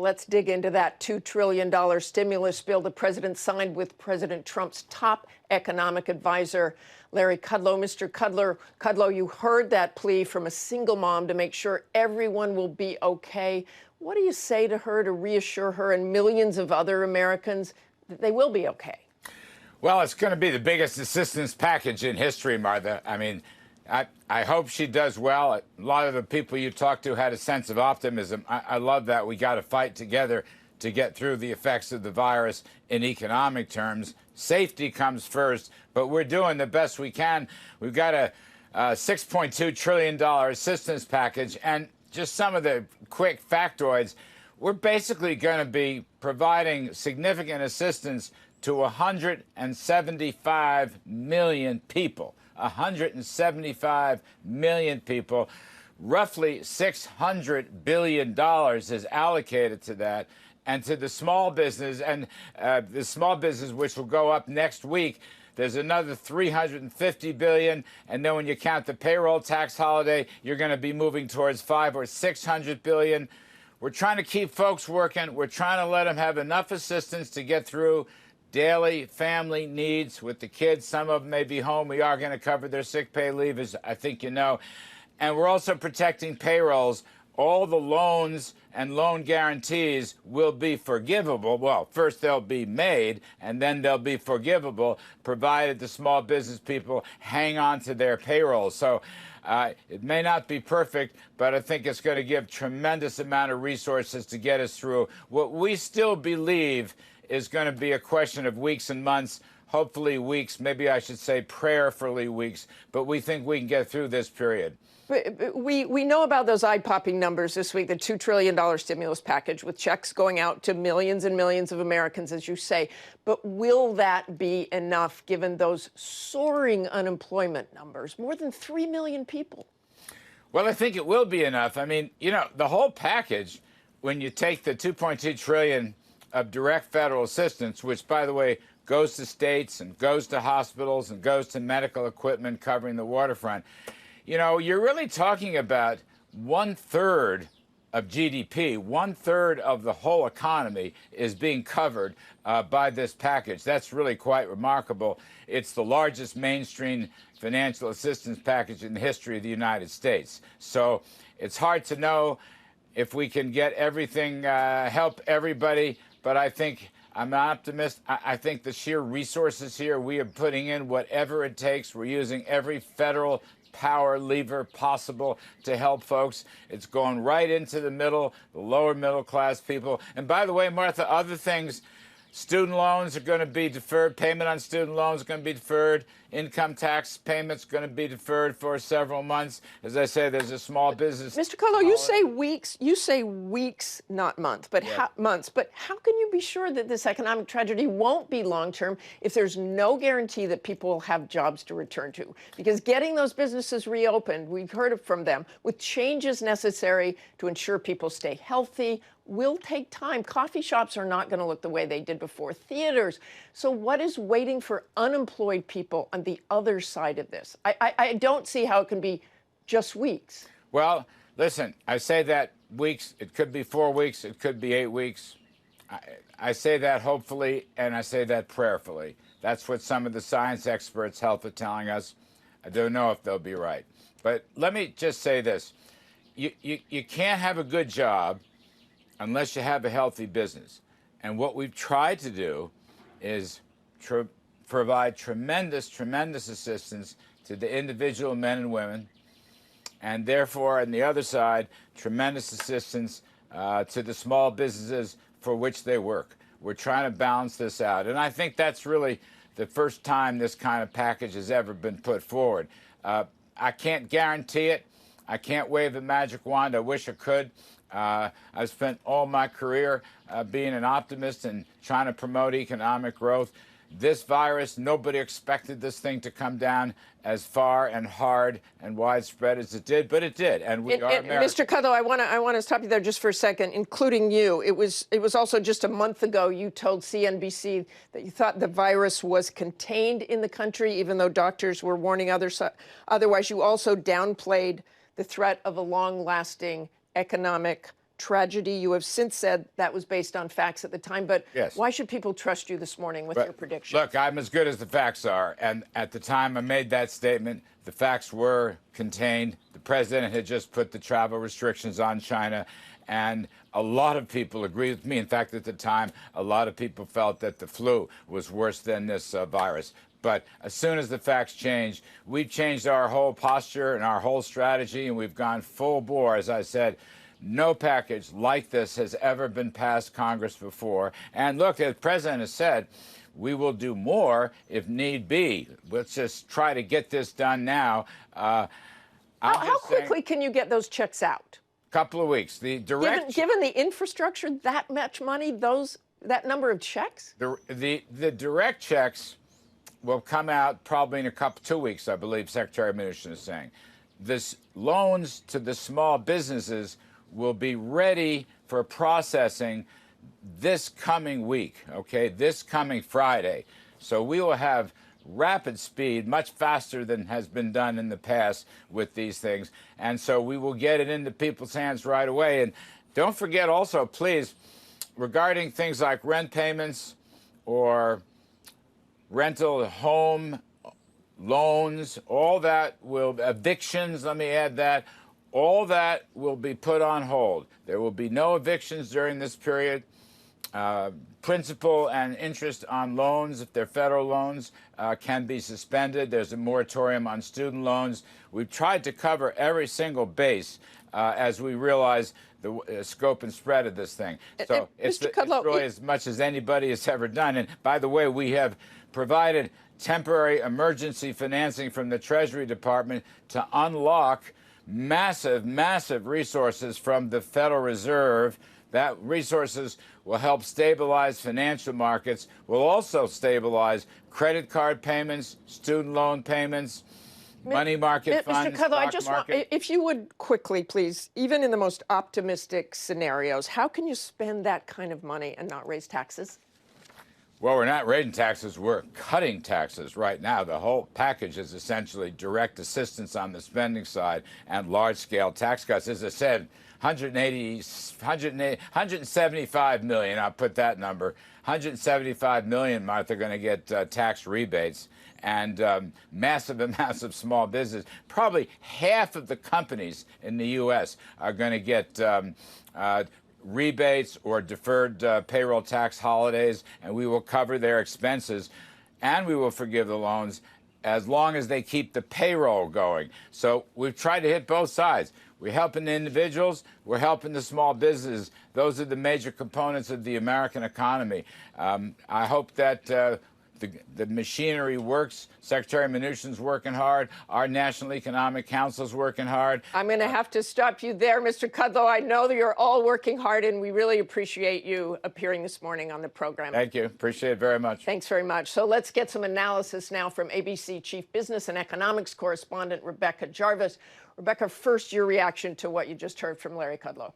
Let's dig into that $2 trillion stimulus bill the president signed with President Trump's top economic advisor, Larry Kudlow. Mr. Kudlow, you heard that plea from a single mom to make sure everyone will be okay. What do you say to her to reassure her and millions of other Americans that they will be okay? Well, it's going to be the biggest assistance package in history, Martha. I mean, I hope she does well. A lot of the people you talked to had a sense of optimism. I love that. We got to fight together to get through the effects of the virus in economic terms. Safety comes first, but we're doing the best we can. We've got a $6.2 trillion assistance package, and just some of the quick factoids. We're basically going to be providing significant assistance to 175 million people. 175 million people. Roughly $600 billion is allocated to that. And to the small business, and the small business, which will go up next week, there's another $350 billion. And then when you count the payroll tax holiday, you're going to be moving towards $500 or $600 billion. We're trying to keep folks working. We're trying to let them have enough assistance to get through daily family needs with the kids. Some of them may be home. We are going to cover their sick pay leave, as I think you know. And we're also protecting payrolls. All the loans and loan guarantees will be forgivable. Well, first they'll be made, and then they'll be forgivable, provided the small business people hang on to their payrolls. So it may not be perfect, but I think it's going to give tremendous amount of resources to get us through what we still believe is going to be a question of weeks and months, hopefully weeks, maybe I should say prayerfully weeks, but we think we can get through this period. We know about those eye-popping numbers this week, the $2 trillion stimulus package with checks going out to millions and millions of Americans, as you say. But will that be enough given those soaring unemployment numbers, more than 3 million people? Well, I think it will be enough. I mean, you know, the whole package, when you take the $2.2 trillion of direct federal assistance, which, by the way, goes to states and goes to hospitals and goes to medical equipment covering the waterfront, you know, you're really talking about 1/3 of GDP, 1/3 of the whole economy is being covered by this package. That's really quite remarkable. It's the largest mainstream financial assistance package in the history of the United States. So it's hard to know if we can get everything, help everybody, but I think I'm an optimist. I think the sheer resources here, we are putting in whatever it takes. We're using every federal power lever possible to help folks. It's going right into the middle, the lower middle class people. And by the way, Martha, other things, student loans are going to be deferred. Payment on student loans is going to be deferred. Income tax payments going to be deferred for several months. As I say, there's a small business. Mr. Kudlow, you say weeks. You say weeks, not months. But months. But how can you be sure that this economic tragedy won't be long-term if there's no guarantee that people will have jobs to return to? Because getting those businesses reopened, we've heard it from them, with changes necessary to ensure people stay healthy, will take time. Coffee shops are not going to look the way they did before. Theaters. So what is waiting for unemployed people on the other side of this? I don't see how it can be just weeks. Well, listen, I say that weeks. It could be 4 weeks. It could be 8 weeks. I say that hopefully, and I say that prayerfully. That's what some of the science experts, health, are telling us. I don't know if they'll be right. But let me just say this. You can't have a good job unless you have a healthy business. And what we've tried to do is provide tremendous assistance to the individual men and women, and therefore, on the other side, tremendous assistance to the small businesses for which they work. We're trying to balance this out. And I think that's really the first time this kind of package has ever been put forward. I can't guarantee it. I can't wave a magic wand. I wish I could. I've spent all my career being an optimist and trying to promote economic growth. This virus, nobody expected this thing to come down as far and hard and widespread as it did, but it did, and we are Americans. Mr. Kudlow, I want to stop you there just for a second, including you. It was also just a month ago you told CNBC that you thought the virus was contained in the country, even though doctors were warning otherwise. You also downplayed the threat of a long-lasting economic tragedy. You have since said that was based on facts at the time, but Yes. why should people trust you this morning with your prediction? Look, I'm as good as the facts are. And at the time I made that statement, the facts were contained. The president had just put the travel restrictions on China. And a lot of people agreed with me. In fact, at the time, a lot of people felt that the flu was worse than this virus. But as soon as the facts changed, we've changed our whole posture and our whole strategy, and we've gone full bore. As I said, no package like this has ever been passed Congress before. And look, as the president has said, we will do more if need be. Let's just try to get this done now. How quickly can you get those checks out? Couple of weeks. The direct Given the infrastructure, that much money, that number of checks? the direct checks will come out probably in 2 weeks, I believe Secretary Mnuchin is saying. This loans to the small businesses will be ready for processing this coming week, okay, this coming Friday. So we will have rapid speed, much faster than has been done in the past with these things. And so we will get it into people's hands right away. And don't forget also, please, regarding things like rent payments or rental home loans, all that will, evictions, let me add that, all that will be put on hold. There will be no evictions during this period. Principal and interest on loans, if they're federal loans, can be suspended. There's a moratorium on student loans. We've tried to cover every single base as we realize the scope and spread of this thing. So it's really as much as anybody has ever done. And by the way, we have provided temporary emergency financing from the Treasury Department to unlock massive, massive resources from the Federal Reserve. That resources will help stabilize financial markets, will also stabilize credit card payments, student loan payments, money market funds, Mr. Kudlow, I stock just market. if you would quickly, please, even in the most optimistic scenarios, how can you spend that kind of money and not raise taxes? Well, we're not raising taxes, we're cutting taxes right now. The whole package is essentially direct assistance on the spending side and large-scale tax cuts. As I said, 175 million, I'll put that number, 175 million, Martha, are going to get tax rebates, and massive amounts of small business. Probably half of the companies in the U.S. are going to get rebates or deferred payroll tax holidays, and we will cover their expenses, and we will forgive the loans as long as they keep the payroll going. So we've tried to hit both sides. We're helping the individuals, we're helping the small businesses. Those are the major components of the American economy. I hope that the machinery works. Secretary Mnuchin's working hard. Our National Economic Council's working hard. I'm going to have to stop you there, Mr. Kudlow. I know that you're all working hard, and we really appreciate you appearing this morning on the program. Thank you. Appreciate it very much. Thanks very much. So let's get some analysis now from ABC Chief Business and Economics Correspondent Rebecca Jarvis. Rebecca, first, your reaction to what you just heard from Larry Kudlow.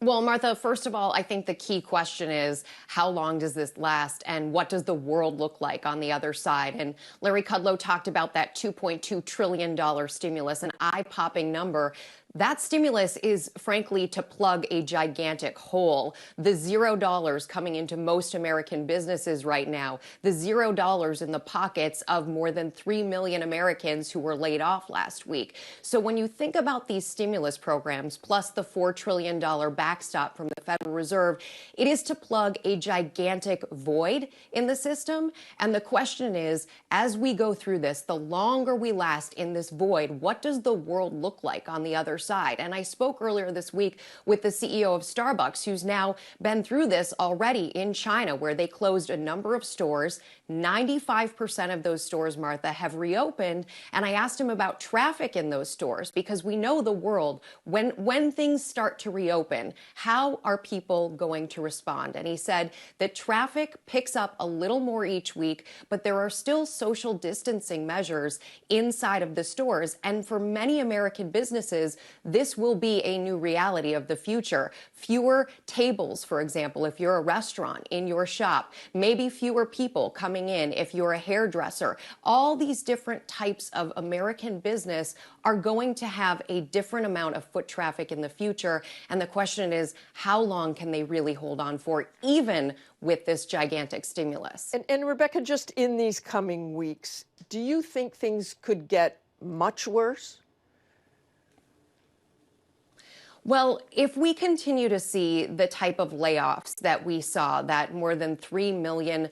Well, Martha, first of all, I think the key question is how long does this last and what does the world look like on the other side? And Larry Kudlow talked about that $2.2 trillion stimulus, an eye-popping number. That stimulus is, frankly, to plug a gigantic hole. The $0 coming into most American businesses right now, the $0 in the pockets of more than 3 million Americans who were laid off last week. So when you think about these stimulus programs, plus the $4 trillion backstop from the Federal Reserve, it is to plug a gigantic void in the system. And the question is, as we go through this, the longer we last in this void, what does the world look like on the other side? And I spoke earlier this week with the CEO of Starbucks, who's now been through this already in China, where they closed a number of stores. 95% of those stores, Martha, have reopened. And I asked him about traffic in those stores, because we know the world, when things start to reopen, how are people going to respond? And he said that traffic picks up a little more each week, but there are still social distancing measures inside of the stores. And for many American businesses, this will be a new reality of the future. Fewer tables, for example, if you're a restaurant in your shop, maybe fewer people coming in if you're a hairdresser. All these different types of American business are going to have a different amount of foot traffic in the future. And the question is, how long can they really hold on for, even with this gigantic stimulus? And Rebecca, just in these coming weeks, do you think things could get much worse? Well, if we continue to see the type of layoffs that we saw, that more than 3 million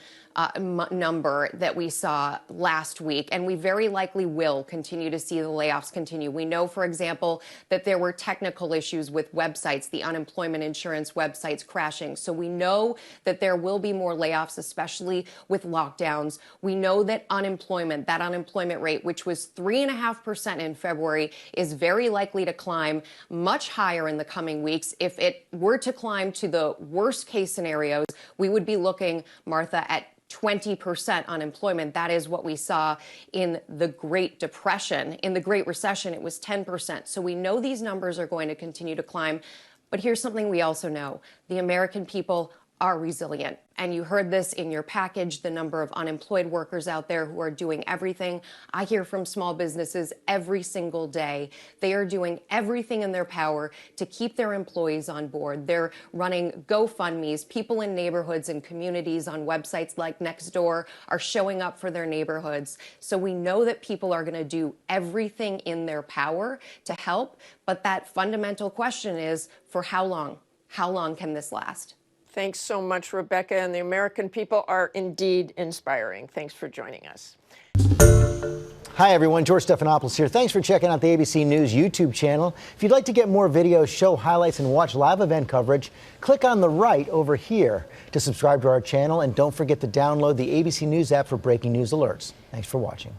number that we saw last week, and we very likely will continue to see the layoffs continue. We know, for example, that there were technical issues with websites, the unemployment insurance websites crashing. So we know that there will be more layoffs, especially with lockdowns. We know that that unemployment rate, which was 3.5% in February, is very likely to climb much higher in the coming weeks. If it were to climb to the worst case scenarios, we would be looking, Martha, at 20% unemployment. That is what we saw in the Great Depression. In the Great Recession, it was 10%. So we know these numbers are going to continue to climb. But here's something we also know. The American people are resilient. And you heard this in your package, the number of unemployed workers out there who are doing everything. I hear from small businesses every single day. They are doing everything in their power to keep their employees on board. They're running GoFundMes. People in neighborhoods and communities on websites like Nextdoor are showing up for their neighborhoods. So we know that people are going to do everything in their power to help. But that fundamental question is, for how long? How long can this last? Thanks so much, Rebecca. And the American people are indeed inspiring. Thanks for joining us. Hi, everyone. George Stephanopoulos here. Thanks for checking out the ABC News YouTube channel. If you'd like to get more videos, show highlights, and watch live event coverage, click on the right over here to subscribe to our channel. And don't forget to download the ABC News app for breaking news alerts. Thanks for watching.